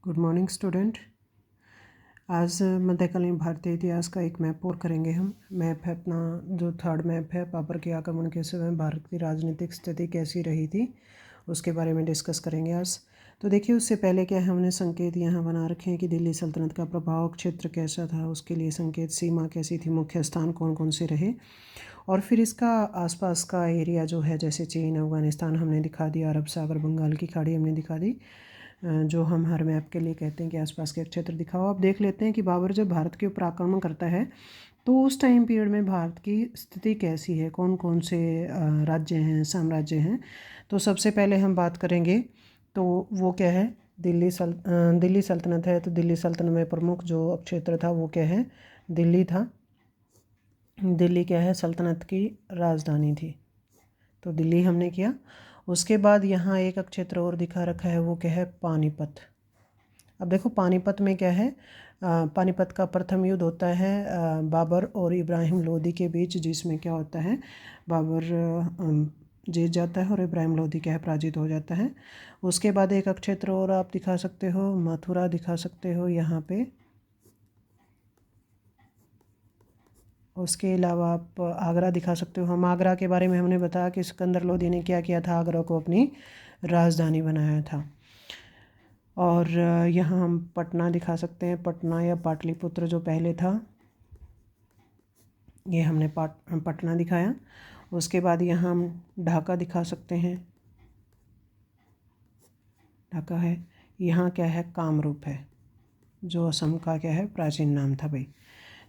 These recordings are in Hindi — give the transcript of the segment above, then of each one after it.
Good morning student. आज मध्यकालीन भारतीय इतिहास का एक मैप और करेंगे हम। मैप है अपना जो थर्ड मैप है, बाबर के आक्रमण के समय भारत की राजनीतिक स्थिति कैसी रही थी उसके बारे में डिस्कस करेंगे आज। तो देखिए, उससे पहले क्या है, हमने संकेत यहाँ बना रखे हैं कि दिल्ली सल्तनत का प्रभाव क्षेत्र कैसा था, उसके लिए संकेत सीमा कैसी थी, मुख्य स्थान कौन कौन से रहे, और फिर इसका आसपास का एरिया जो है जैसे चीन, अफ़गानिस्तान हमने दिखा दिया, अरब सागर, बंगाल की खाड़ी हमने दिखा दी, जो हम हर मैप के लिए कहते हैं कि आसपास के क्षेत्र दिखाओ। अब देख लेते हैं कि बाबर जब भारत के ऊपर आक्रमण करता है तो उस टाइम पीरियड में भारत की स्थिति कैसी है, कौन कौन से राज्य हैं, साम्राज्य हैं। तो सबसे पहले हम बात करेंगे तो वो क्या है, दिल्ली सल्तनत है। तो दिल्ली सल्तनत में प्रमुख जो क्षेत्र था वो क्या है, दिल्ली था। दिल्ली क्या है, सल्तनत की राजधानी थी, तो दिल्ली हमने किया। उसके बाद यहाँ एक क्षेत्र और दिखा रखा है, वो क्या है, पानीपत। अब देखो पानीपत में क्या है, पानीपत का प्रथम युद्ध होता है बाबर और इब्राहिम लोदी के बीच, जिसमें क्या होता है, बाबर जीत जाता है और इब्राहिम लोदी क्या है, पराजित हो जाता है। उसके बाद एक क्षेत्र और आप दिखा सकते हो, मथुरा दिखा सकते हो यहाँ पे। उसके अलावा आप आगरा दिखा सकते हो। हम आगरा के बारे में हमने बताया कि सिकंदर लोदी ने क्या किया था, आगरा को अपनी राजधानी बनाया था। और यहाँ हम पटना दिखा सकते हैं, पटना या पाटलिपुत्र जो पहले था, ये हमने पटना दिखाया। उसके बाद यहाँ हम ढाका दिखा सकते हैं, ढाका है। यहाँ क्या है, कामरूप है, जो असम का क्या है, प्राचीन नाम था भाई।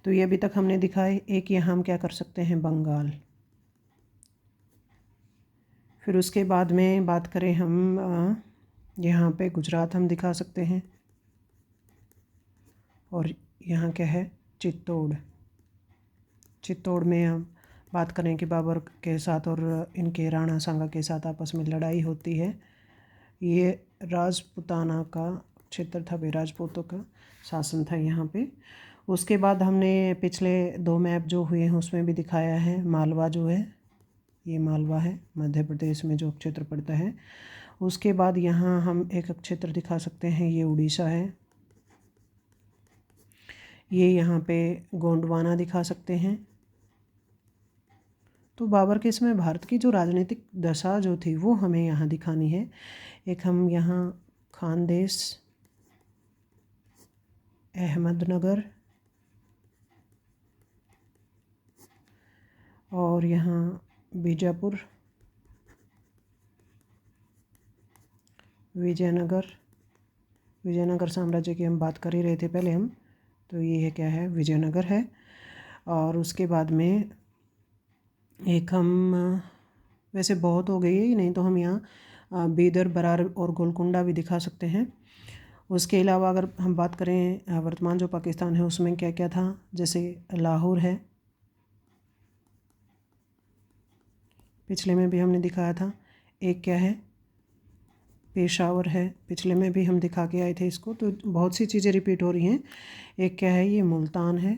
तो ये अभी तक हमने दिखाए। एक यहाँ हम क्या कर सकते हैं, बंगाल। फिर उसके बाद में बात करें हम यहाँ पे गुजरात हम दिखा सकते हैं, और यहाँ क्या है, चित्तौड़। चित्तौड़ में हम बात करें कि बाबर के साथ और इनके राणा सांगा के साथ आपस में लड़ाई होती है। ये राजपूताना का क्षेत्र था भाई, राजपूतों का शासन था यहाँ पे। उसके बाद हमने पिछले दो मैप जो हुए हैं उसमें भी दिखाया है, मालवा जो है, ये मालवा है, मध्य प्रदेश में जो क्षेत्र पड़ता है। उसके बाद यहाँ हम एक क्षेत्र दिखा सकते हैं, ये उड़ीसा है। ये यहाँ पे गोंडवाना दिखा सकते हैं। तो बाबर के समय भारत की जो राजनीतिक दशा जो थी वो हमें यहाँ दिखानी है। एक हम यहाँ खानदेश, अहमदनगर, और यहाँ बीजापुर, विजयनगर। विजयनगर साम्राज्य की हम बात कर ही रहे थे पहले हम, तो ये है क्या है, विजयनगर है। और उसके बाद में एक हम वैसे बहुत हो गई है, नहीं तो हम यहाँ बीदर, बरार और गोलकुंडा भी दिखा सकते हैं। उसके अलावा अगर हम बात करें वर्तमान जो पाकिस्तान है उसमें क्या क्या था, जैसे लाहौर है, पिछले में भी हमने दिखाया था। एक क्या है, पेशावर है, पिछले में भी हम दिखा के आए थे इसको, तो बहुत सी चीज़ें रिपीट हो रही हैं। एक क्या है, ये मुल्तान है,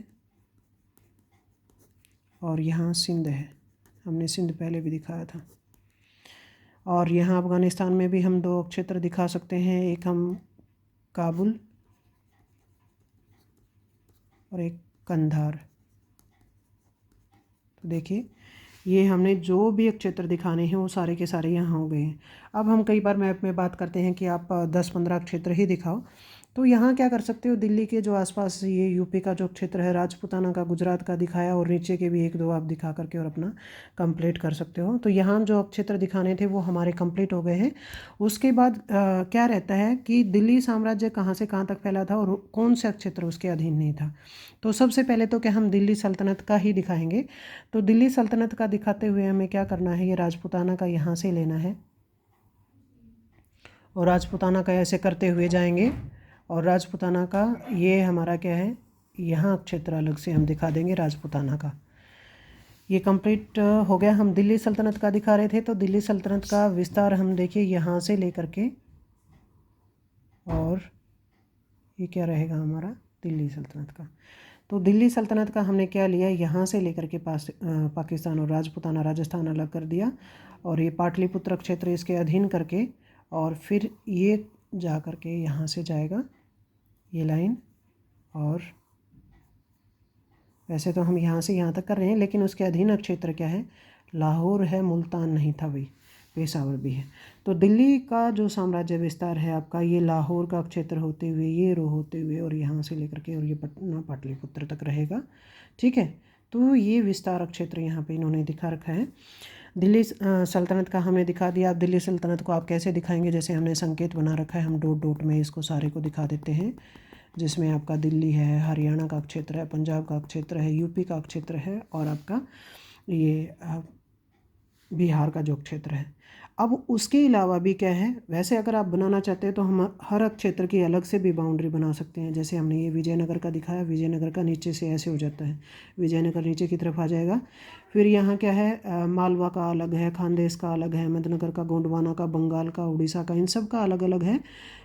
और यहाँ सिंध है, हमने सिंध पहले भी दिखाया था। और यहाँ अफ़गानिस्तान में भी हम दो क्षेत्र दिखा सकते हैं, एक हम काबुल और एक कंधार। तो देखिए, ये हमने जो भी क्षेत्र दिखाने हैं वो सारे के सारे यहाँ हो गए हैं। अब हम कई बार मैप में बात करते हैं कि आप 10-15 क्षेत्र ही दिखाओ, तो यहाँ क्या कर सकते हो, दिल्ली के जो आसपास ये यूपी का जो क्षेत्र है, राजपूताना का, गुजरात का दिखाया, और नीचे के भी एक दो आप दिखा करके और अपना कंप्लीट कर सकते हो। तो यहाँ जो क्षेत्र दिखाने थे वो हमारे कंप्लीट हो गए हैं। उसके बाद क्या रहता है कि दिल्ली साम्राज्य कहाँ से कहाँ तक फैला था और कौन सा क्षेत्र उसके अधीन नहीं था। तो सबसे पहले तो क्या हम दिल्ली सल्तनत का ही दिखाएंगे। तो दिल्ली सल्तनत का दिखाते हुए हमें क्या करना है, ये राजपूताना का यहाँ से लेना है, और राजपूताना का ऐसे करते हुए जाएंगे, और राजपूताना का ये हमारा क्या है, यहाँ क्षेत्र अलग से हम दिखा देंगे राजपूताना का। ये कंप्लीट हो गया। हम दिल्ली सल्तनत का दिखा रहे थे, तो दिल्ली सल्तनत का विस्तार हम देखिए यहाँ से लेकर के, और ये क्या रहेगा हमारा, दिल्ली सल्तनत का। तो दिल्ली सल्तनत का हमने क्या लिया, यहाँ से लेकर के पाकिस्तान और राजपूताना, राजस्थान अलग कर दिया, और ये पाटलिपुत्र क्षेत्र इसके अधीन करके, और फिर ये जा कर के यहाँ से जाएगा ये लाइन, और वैसे तो हम यहाँ से यहाँ तक कर रहे हैं, लेकिन उसके अधीन क्षेत्र क्या है, लाहौर है, मुल्तान नहीं था भाई, पेशावर भी है। तो दिल्ली का जो साम्राज्य विस्तार है आपका, ये लाहौर का क्षेत्र होते हुए, ये रो होते हुए, और यहाँ से लेकर के और ये पटना पाटलिपुत्र तक रहेगा। ठीक है, तो ये विस्तार क्षेत्र यहाँ पे इन्होंने दिखा रखा है। दिल्ली सल्तनत का हमने दिखा दिया। अब दिल्ली सल्तनत को आप कैसे दिखाएंगे, जैसे हमने संकेत बना रखा है, हम डॉट डॉट में इसको सारे को दिखा देते हैं, जिसमें आपका दिल्ली है, हरियाणा का क्षेत्र है, पंजाब का क्षेत्र है, यूपी का क्षेत्र है, और आपका ये बिहार का जो क्षेत्र है। अब उसके अलावा भी क्या है, वैसे अगर आप बनाना चाहते हैं तो हम हर क्षेत्र की अलग से भी बाउंड्री बना सकते हैं। जैसे हमने ये विजयनगर का दिखाया, विजयनगर का नीचे से ऐसे हो जाता है, विजयनगर नीचे की तरफ आ जाएगा। फिर यहाँ क्या है, मालवा का अलग है, खानदेश का अलग है, अहमदनगर का, गोंडवाना का, बंगाल का, उड़ीसा का, इन सब का अलग अलग है।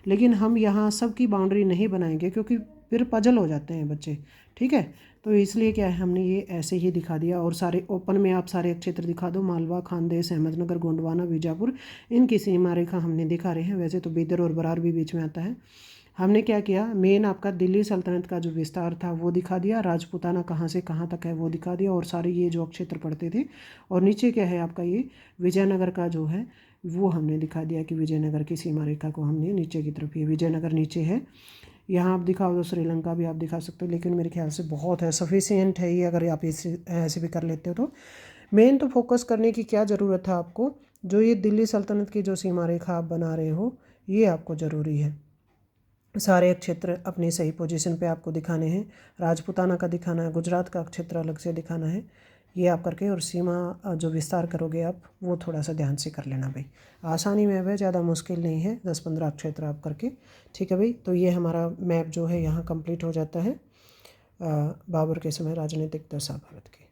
लेकिन हम यहाँ सब की बाउंड्री नहीं बनाएंगे, क्योंकि फिर पजल हो जाते हैं बच्चे। ठीक है, तो इसलिए क्या है, हमने ये ऐसे ही दिखा दिया। और सारे ओपन में आप सारे क्षेत्र दिखा दो, मालवा, खानदेश, अहमदनगर, गोंडवाना, बीजापुर, इनकी सीमा रेखा हमने दिखा रहे हैं। वैसे तो बीदर और बरार भी बीच में आता है। हमने क्या किया, मेन आपका दिल्ली सल्तनत का जो विस्तार था वो दिखा दिया, राजपूताना कहाँ से कहाँ तक है वो दिखा दिया, और सारे ये जो क्षेत्र पड़ते थे। और नीचे क्या है आपका, ये विजयनगर का जो है वो हमने दिखा दिया कि विजयनगर की सीमा रेखा को हमने नीचे की तरफ, ये विजयनगर नीचे है। यहाँ आप दिखाओ तो श्रीलंका भी आप दिखा सकते हो, लेकिन मेरे ख्याल से बहुत है, सफिशियंट है ये, अगर आप इसे ऐसे भी कर लेते हो तो। मेन तो फोकस करने की क्या ज़रूरत है आपको, जो ये दिल्ली सल्तनत की जो सीमा रेखा आप बना रहे हो, ये आपको ज़रूरी है। सारे क्षेत्र अपनी सही पोजीशन पे आपको दिखाने हैं। राजपूताना का दिखाना है, गुजरात का क्षेत्र अलग से दिखाना है, ये आप करके। और सीमा जो विस्तार करोगे आप, वो थोड़ा सा ध्यान से कर लेना भाई। आसानी में है, ज़्यादा मुश्किल नहीं है, 10-15 क्षेत्र आप करके। ठीक है भाई, तो ये हमारा मैप जो है यहाँ कंप्लीट हो जाता है बाबर के समय राजनीतिक दशा भारत की।